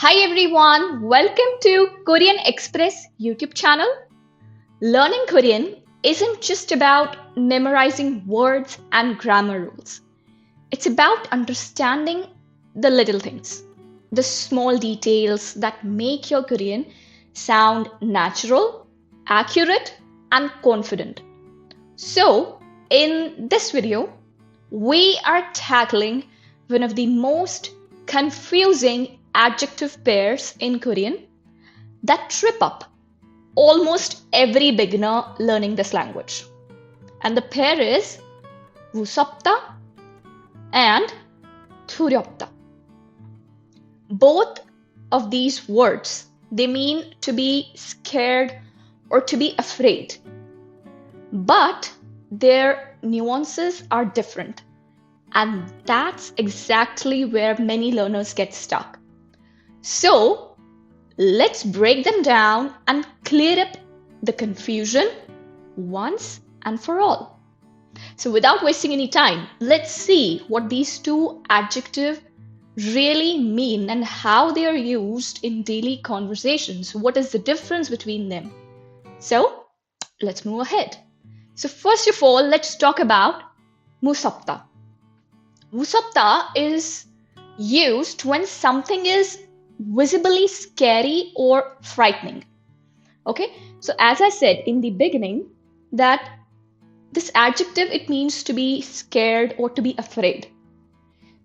Hi everyone, welcome to Korean Express YouTube channel. Learning Korean isn't just about memorizing words and grammar rules. It's about understanding the little things, the small details that make your Korean sound natural, accurate, and confident. So, in this video, we are tackling one of the most confusing adjective pairs in Korean that trip up almost every beginner learning this language. And the pair is 무섭다 and 두렵다. Both of these words, they mean to be scared or to be afraid. But their nuances are different. And that's exactly where many learners get stuck. So, let's break them down and clear up the confusion once and for all. So, without wasting any time, let's see what these two adjectives really mean and how they are used in daily conversations. What is the difference between them? So, let's move ahead. So, first of all, let's talk about 무섭다. 무섭다 is used when something is visibly scary or frightening. Okay, so as I said in the beginning, that this adjective, it means to be scared or to be afraid.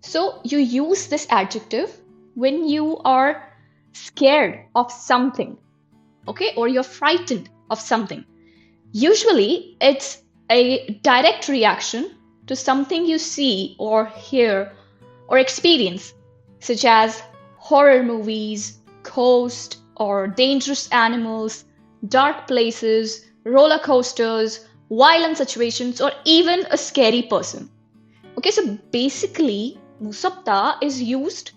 So you use this adjective when you are scared of something, okay, or you're frightened of something. Usually it's a direct reaction to something you see or hear or experience, such as horror movies, ghosts or dangerous animals, dark places, roller coasters, violent situations, or even a scary person. Okay, so basically, 무섭다 is used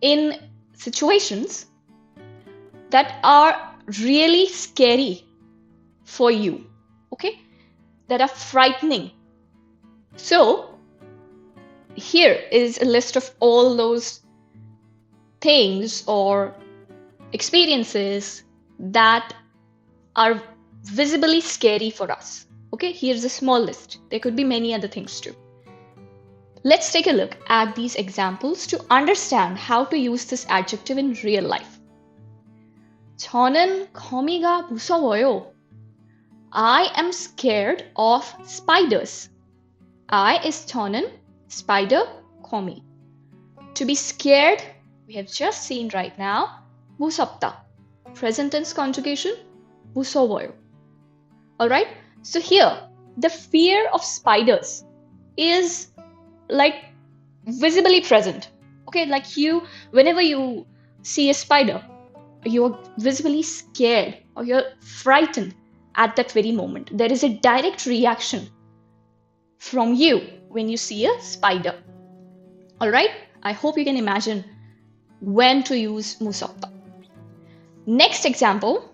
in situations that are really scary for you, okay, that are frightening. So, here is a list of all those things or experiences that are visibly scary for us. Okay, here's a small list. There could be many other things too. Let's take a look at these examples to understand how to use this adjective in real life. 저는 거미가 무서워요. I am scared of spiders. I is 저는, spider, 거미. To be scared, we have just seen right now, 무섭다. Present tense conjugation, 무서워요. Alright, so here, the fear of spiders is like visibly present. Okay, like whenever you see a spider, you're visibly scared or you're frightened at that very moment. There is a direct reaction from you when you see a spider. Alright, I hope you can imagine when to use 무섭다. Next example.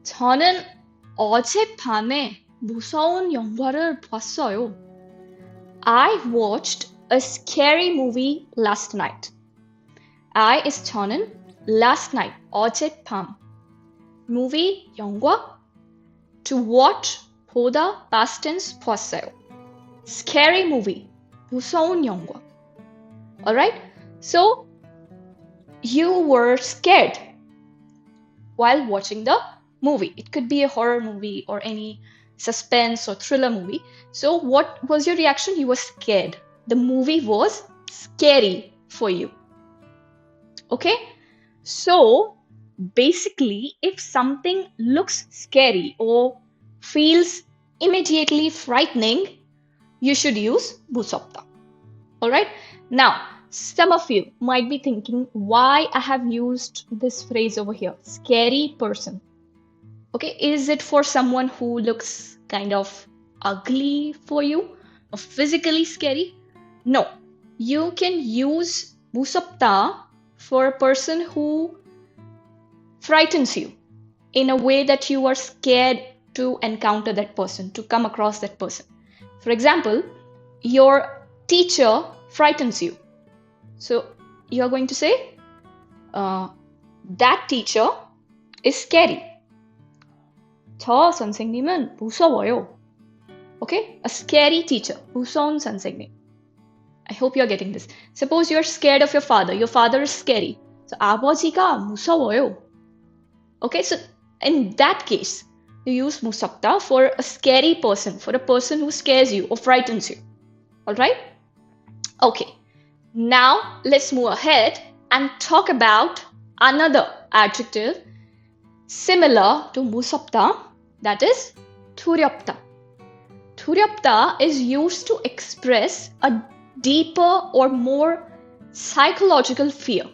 저는 어젯밤에 무서운 영화를 봤어요. I watched a scary movie last night. I is 저는, last night, 어젯밤. Movie, 영화. To watch, 보다, past tense, 봤어요. Scary movie, 무서운 영화. Alright, so you were scared while watching the movie. It could be a horror movie or any suspense or thriller movie. So what was your reaction? You were scared. The movie was scary for you. Okay, so basically, if something looks scary or feels immediately frightening, you should use 무섭다. Alright, now some of you might be thinking why I have used this phrase over here, scary person. Okay, is it for someone who looks kind of ugly for you or physically scary? No, you can use 무섭다 for a person who frightens you in a way that you are scared to encounter that person, to come across that person. For example, your teacher frightens you. So you're going to say, that teacher is scary. 저 선생님은 무서워요. Okay? A scary teacher. 무서운 선생님. I hope you're getting this. Suppose you're scared of your father. Your father is scary. So 아버지가 무서워요. Okay? So in that case, you use 무섭다 for a scary person, for a person who scares you or frightens you. Alright? Okay. Now let's move ahead and talk about another adjective similar to 무섭다, that is 두렵다. 두렵다 is used to express a deeper or more psychological fear.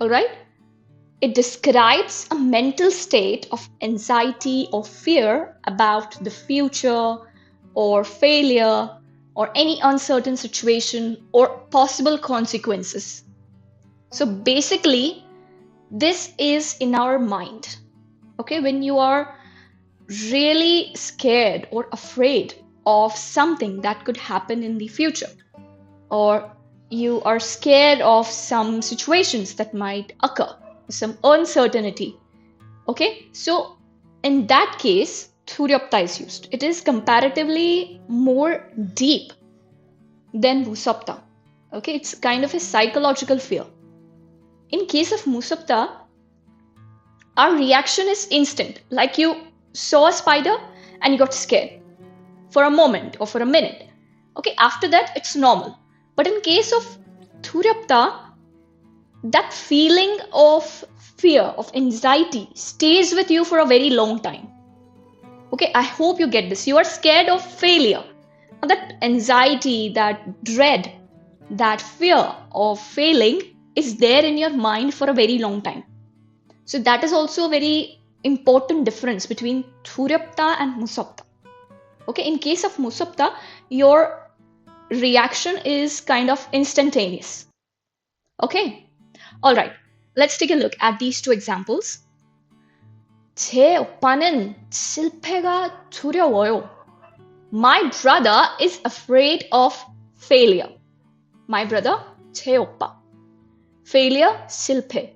Alright? It describes a mental state of anxiety or fear about the future or failure or any uncertain situation or possible consequences. So basically, this is in our mind. Okay, when you are really scared or afraid of something that could happen in the future, or you are scared of some situations that might occur, some uncertainty. Okay, so in that case, 두렵다 is used. It is comparatively more deep than 무섭다. Okay, it's kind of a psychological fear. In case of 무섭다, our reaction is instant. Like you saw a spider and you got scared for a moment or for a minute. Okay, after that, it's normal. But in case of 두렵다, that feeling of fear, of anxiety stays with you for a very long time. Okay, I hope you get this. You are scared of failure. That anxiety, that dread, that fear of failing is there in your mind for a very long time. So that is also a very important difference between 두렵다 and 무섭다. Okay, in case of 무섭다, your reaction is kind of instantaneous. Okay, alright, let's take a look at these two examples. 제 오빠는 실패가 두려워요. My brother is afraid of failure. My brother, 제 오빠. Failure, 실패.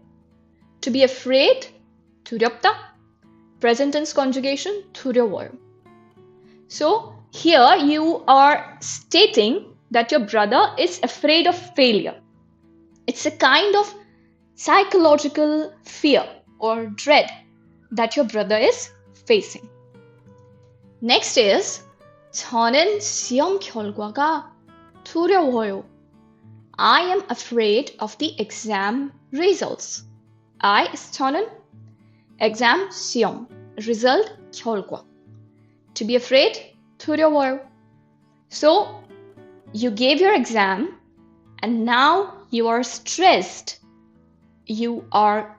To be afraid, 두렵다. Present tense conjugation, 두려워요. So here you are stating that your brother is afraid of failure. It's a kind of psychological fear or dread that your brother is facing. Next is 저는 시험 결과가 두려워요. I am afraid of the exam results. I is 저는, exam 시험, result 결과. To be afraid, 두려워요. So you gave your exam and now you are stressed. You are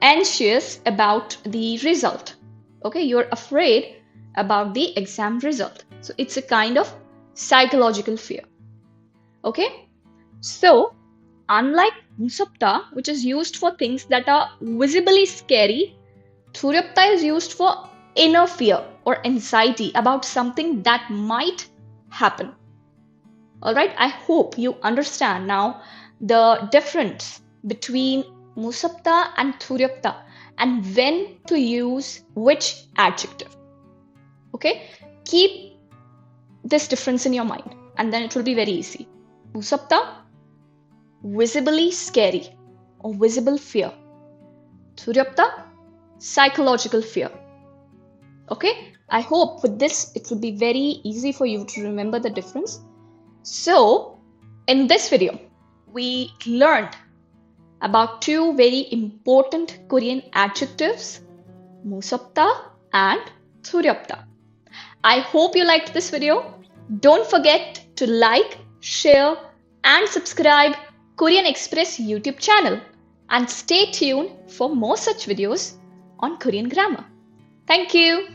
anxious about the result. Okay, you're afraid about the exam result. So it's a kind of psychological fear. Okay, so unlike 무섭다, which is used for things that are visibly scary, 두렵다 is used for inner fear or anxiety about something that might happen. Alright, I hope you understand now the difference between 무섭다 and 두렵다 and when to use which adjective. Okay, keep this difference in your mind and then it will be very easy. 무섭다, visibly scary or visible fear. 두렵다, psychological fear. Okay, I hope with this it will be very easy for you to remember the difference. So in this video, we learned about two very important Korean adjectives, 무섭다 and 두렵다. I hope you liked this video. Don't forget to like, share and subscribe Korean Express YouTube channel and stay tuned for more such videos on Korean grammar. Thank you.